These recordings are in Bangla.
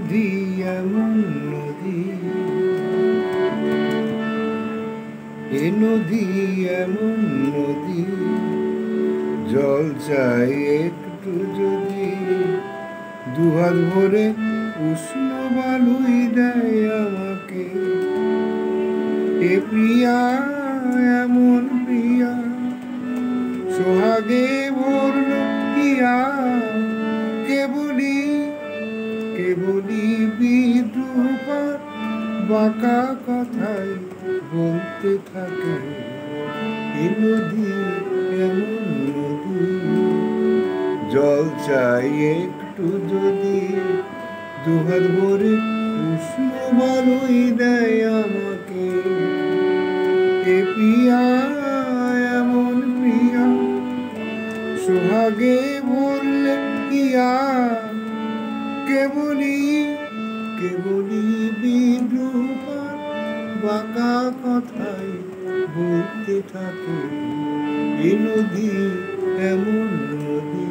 নদী এমন নদী, এ নদী এমন নদী, জল চাই একটু যদি, দুহাত ভরে উষ্ণ বালুই দেয় আমাকে। এ প্রিয়া এমন প্রিয়া, সোহাগে ভরল হিয়া, কেবলি বিদ্রুপার বাঁকা কথাই বলতে থাকে। এ নদী এমন নদী, জল চাই একটু যদি, দুহাত ভরে উষ্ণ বালুই দেয় আমাকে। এ প্রিয়া এমন প্রিয়া, সোহাগে ভরলে হিয়া, কেবলি বিদ্রুপার বাঁকা কথাই বলতে থাকে। এ নদী এমন নদী।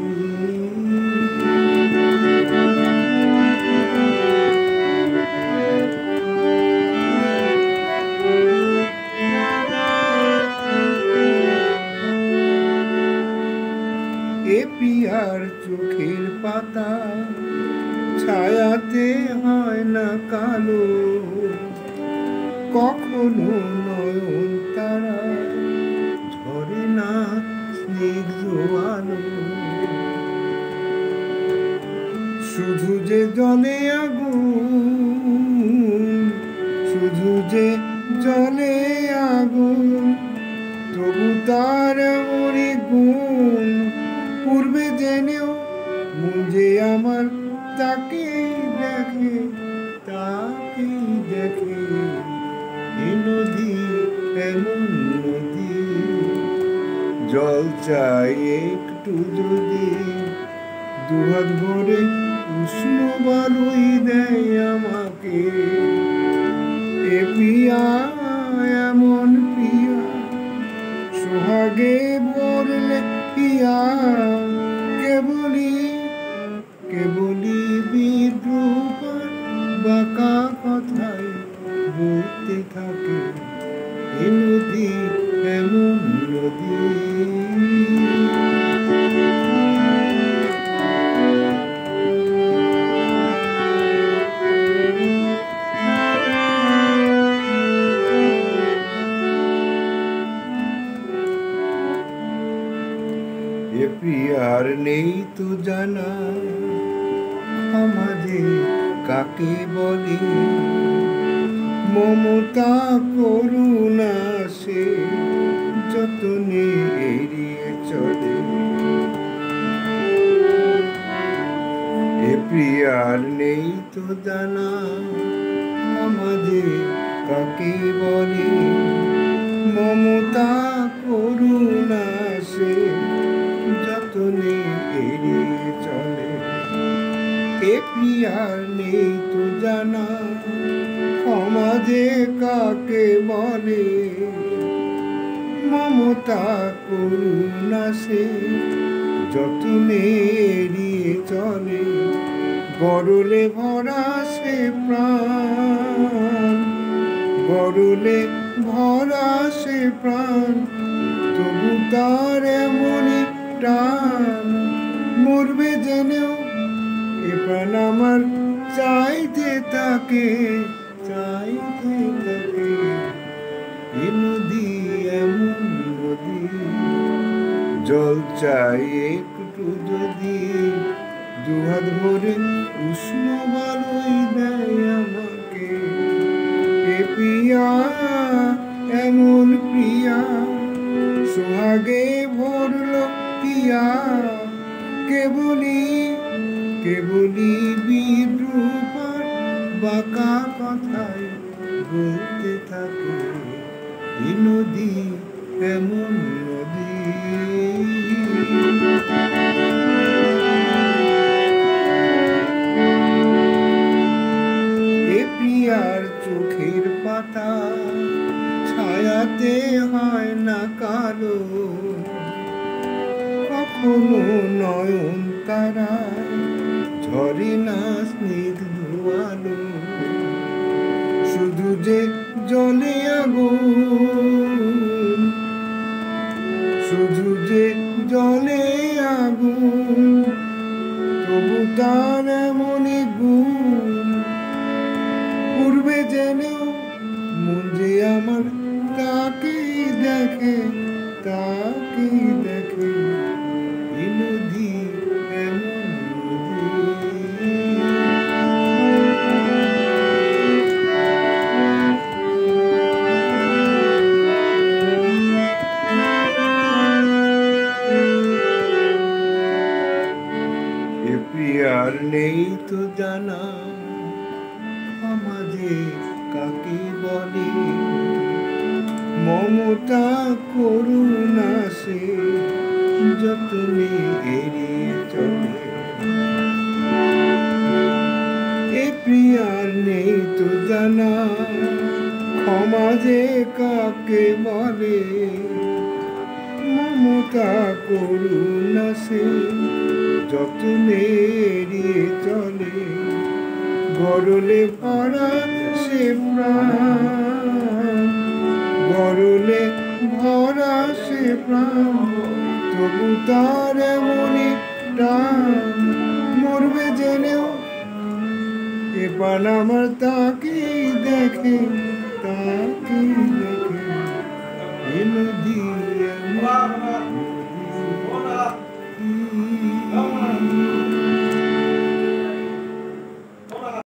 এ প্রিয়ার চোখের পাতা ছায়াতে হয় না কালো, কখনো নয়ন তারা ঝরে না স্নিগ্ধ আলো। শুধু যে জলে আগুন, শুধু যে জলে আগুন, তবু তার এমনই গুণ, পূর্বে জেনেও মন যে আমার তাকেই দেখে, তাকেই দেখে। এ নদী এমন নদী, জল চাই একটু যদি, দুহাত ভরে উষ্ণ বালুই দেয় আমাকে। এ প্রিয়া এমন প্রিয়া, সোহাগে ভরলে হিয়া, কেবলি বিদ্রুপার বাঁকা কথাই বলতে থাকে। এ নদী এমন নদী। এ প্রিয়ার নেই তো জানা, আমাদের কাকে বলে, মমতা করুণা সে যতনে এড়িয়ে চলে। এ প্রিয়ার নেই তো জানা, আমাদের কাকে বলে, মমতা করুণা সে যতনে এড়িয়ে চলে। এ প্রিয়ার নেই তো জানা, ক্ষমা যে কাকে বলে, মমতা করুণা সে যতনে এড়িয়ে চলে। গরলে ভরা সে প্রাণ, গরলে ভরা সে প্রাণ, তবু তার এমনই টান, মরবে জেনেও এ প্রাণ আমার চাইতে থাকে, চাইতে থাকে। এ নদী এমন নদী, জল চাই একটু যদি, দুহাত ভরে উষ্ণ বালুই দেয় আমাকে। এ প্রিয়া এমন প্রিয়া, সোহাগে ভরল হিয়া, কেবলি বিদ্রুপার বাঁকা কথাই বলতে থাকে। এ নদী এমন নদী। এ প্রিয়ার চোখের পাতা ছায়াতে হয় না কালো, কখনো নয়ন তারায় ঝরে না স্নিগ্ধ ভালো, শুধু যে জলে আগুন, শুধু যে জলে আগুন, তবু তার এমনই গুণ। পূর্বে জেনেও মন যে আমার তাকেই দেখে, তাকেই দেখে। এই নদী এমন নদী। এ প্রিয়ার নেই তো জানা, আমাদের কাকে বলে। মমতা করুণা সে যতনে এড়িয়ে চলে। এ প্রিয়ার নেই তো জানা, ক্ষমা যে কাকে বলে। মমতা করুণা সে যতনে এড়িয়ে চলে। গরলে ভরা সে প্রাণ, গরলে ভরা সে প্রাণ, তবু তার এমনই টান। মরবে জেনেও এ প্রাণ আমার তাকেই দেখে, তাকেই দেখে। এ নদী